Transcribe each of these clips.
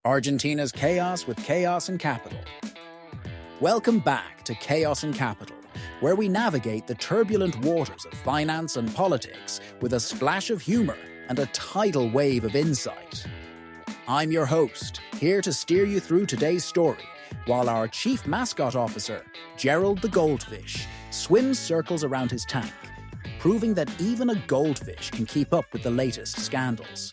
Argentina's chaos with chaos in capital. Welcome back to Chaos in Capital, where we navigate the turbulent waters of finance and politics with a splash of humor and a tidal wave of insight. I'm your host, here to steer you through today's story, while our Chief Mascot Officer, Gerald the Goldfish, swims circles around his tank, proving that even a goldfish can keep up with the latest scandals.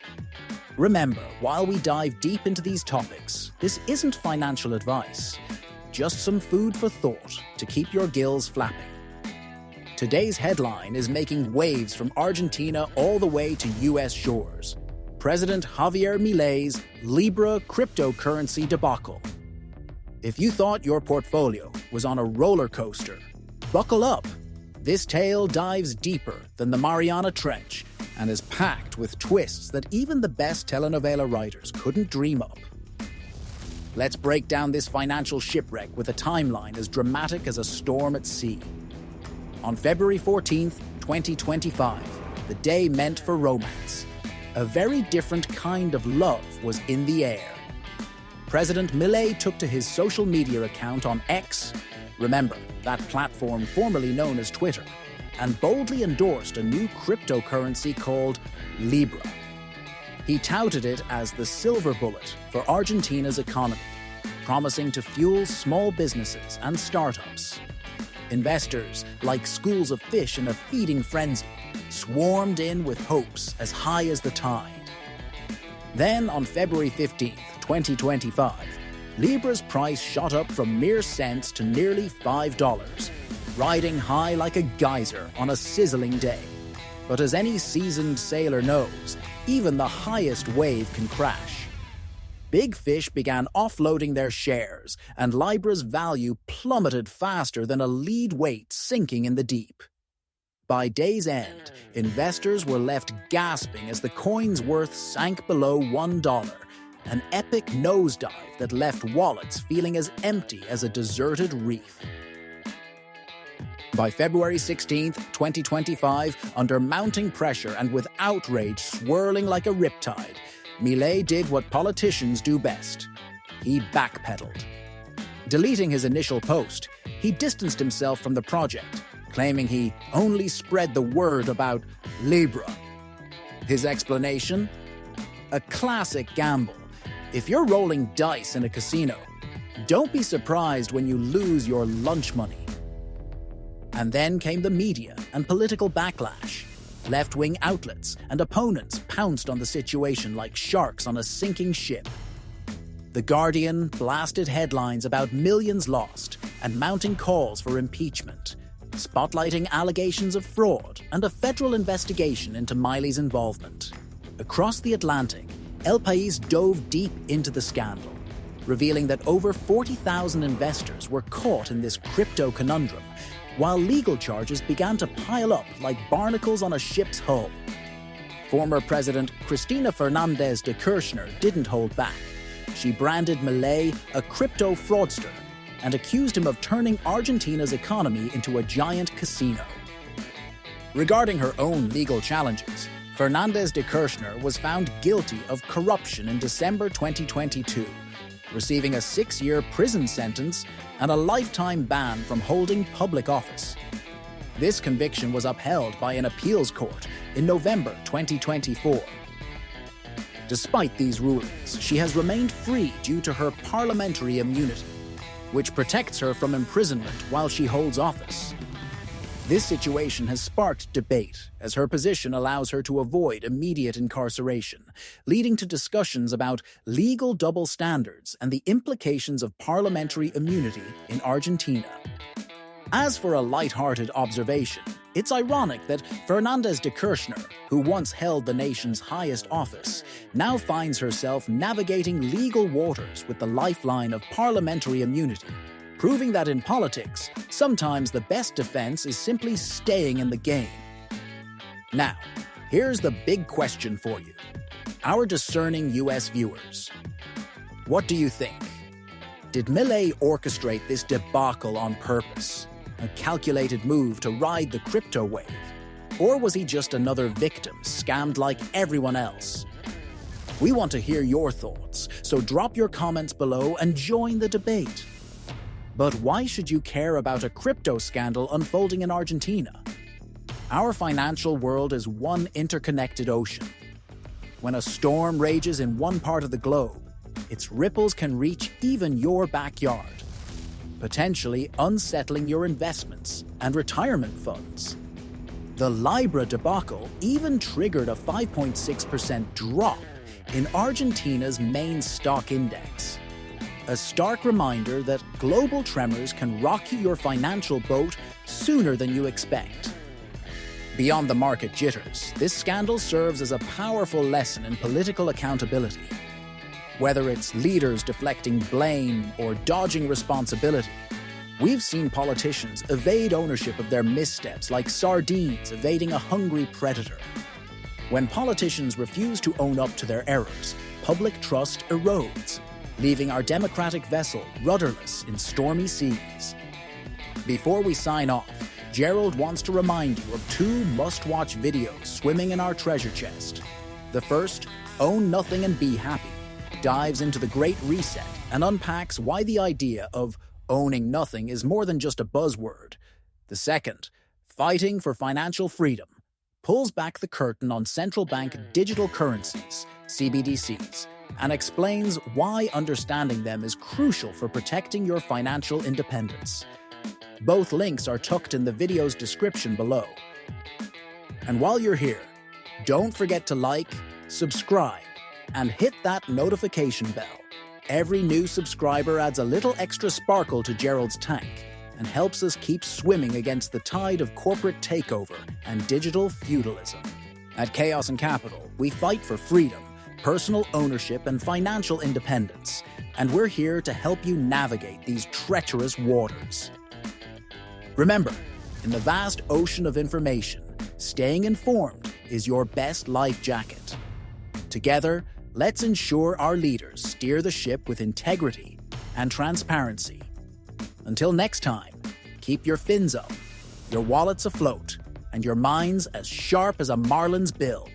Remember, while we dive deep into these topics, this isn't financial advice, just some food for thought to keep your gills flapping. Today's headline is making waves from Argentina all the way to US shores. President Javier Milei's Libra cryptocurrency debacle. If you thought your portfolio was on a roller coaster, buckle up. This tale dives deeper than the Mariana Trench and is packed with twists that even the best telenovela writers couldn't dream up. Let's break down this financial shipwreck with a timeline as dramatic as a storm at sea. On February 14th, 2025, the day meant for romance. A very different kind of love was in the air. President Milei took to his social media account on X, remember, that platform formerly known as Twitter, and boldly endorsed a new cryptocurrency called Libra. He touted it as the silver bullet for Argentina's economy, promising to fuel small businesses and startups. Investors, like schools of fish in a feeding frenzy, swarmed in with hopes as high as the tide. Then, on February 15th, 2025, Libra's price shot up from mere cents to nearly $5, riding high like a geyser on a sizzling day. But as any seasoned sailor knows, even the highest wave can crash. Big fish began offloading their shares, and Libra's value plummeted faster than a lead weight sinking in the deep. By day's end, investors were left gasping as the coin's worth sank below $1, an epic nosedive that left wallets feeling as empty as a deserted reef. By February 16th, 2025, under mounting pressure and with outrage swirling like a riptide, Milei did what politicians do best. He backpedaled. Deleting his initial post, he distanced himself from the project, claiming he only spread the word about Libra. His explanation? A classic gamble. If you're rolling dice in a casino, don't be surprised when you lose your lunch money. And then came the media and political backlash. Left-wing outlets and opponents pounced on the situation like sharks on a sinking ship. The Guardian blasted headlines about millions lost and mounting calls for impeachment, spotlighting allegations of fraud and a federal investigation into Milei's involvement. Across the Atlantic, El País dove deep into the scandal, revealing that over 40,000 investors were caught in this crypto conundrum, while legal charges began to pile up like barnacles on a ship's hull. Former President Cristina Fernández de Kirchner didn't hold back. She branded Milei a crypto fraudster and accused him of turning Argentina's economy into a giant casino. Regarding her own legal challenges, Fernández de Kirchner was found guilty of corruption in December 2022, receiving a 6-year prison sentence and a lifetime ban from holding public office. This conviction was upheld by an appeals court in November 2024. Despite these rulings, she has remained free due to her parliamentary immunity, which protects her from imprisonment while she holds office. This situation has sparked debate, as her position allows her to avoid immediate incarceration, leading to discussions about legal double standards and the implications of parliamentary immunity in Argentina. As for a light-hearted observation, it's ironic that Fernández de Kirchner, who once held the nation's highest office, now finds herself navigating legal waters with the lifeline of parliamentary immunity, proving that in politics, sometimes the best defense is simply staying in the game. Now, here's the big question for you, our discerning US viewers. What do you think? Did Milei orchestrate this debacle on purpose? A calculated move to ride the crypto wave? Or was he just another victim, scammed like everyone else? We want to hear your thoughts, so drop your comments below and join the debate. But why should you care about a crypto scandal unfolding in Argentina? Our financial world is one interconnected ocean. When a storm rages in one part of the globe, its ripples can reach even your backyard, potentially unsettling your investments and retirement funds. The Libra debacle even triggered a 5.6% drop in Argentina's main stock index. A stark reminder that global tremors can rock your financial boat sooner than you expect. Beyond the market jitters, this scandal serves as a powerful lesson in political accountability. Whether it's leaders deflecting blame or dodging responsibility, we've seen politicians evade ownership of their missteps like sardines evading a hungry predator. When politicians refuse to own up to their errors, public trust erodes, leaving our democratic vessel rudderless in stormy seas. Before we sign off, Gerald wants to remind you of two must-watch videos swimming in our treasure chest. The first, Own Nothing and Be Happy, dives into the Great Reset and unpacks why the idea of owning nothing is more than just a buzzword. The second, Fighting for Financial Freedom, pulls back the curtain on central bank digital currencies, CBDCs, and explains why understanding them is crucial for protecting your financial independence. Both links are tucked in the video's description below. And while you're here, don't forget to like, subscribe, and hit that notification bell. Every new subscriber adds a little extra sparkle to Gerald's tank and helps us keep swimming against the tide of corporate takeover and digital feudalism. At Chaos and Capital, we fight for freedom, personal ownership, and financial independence, and we're here to help you navigate these treacherous waters. Remember, in the vast ocean of information, staying informed is your best life jacket. Together, let's ensure our leaders steer the ship with integrity and transparency. Until next time, keep your fins up, your wallets afloat, and your minds as sharp as a marlin's bill.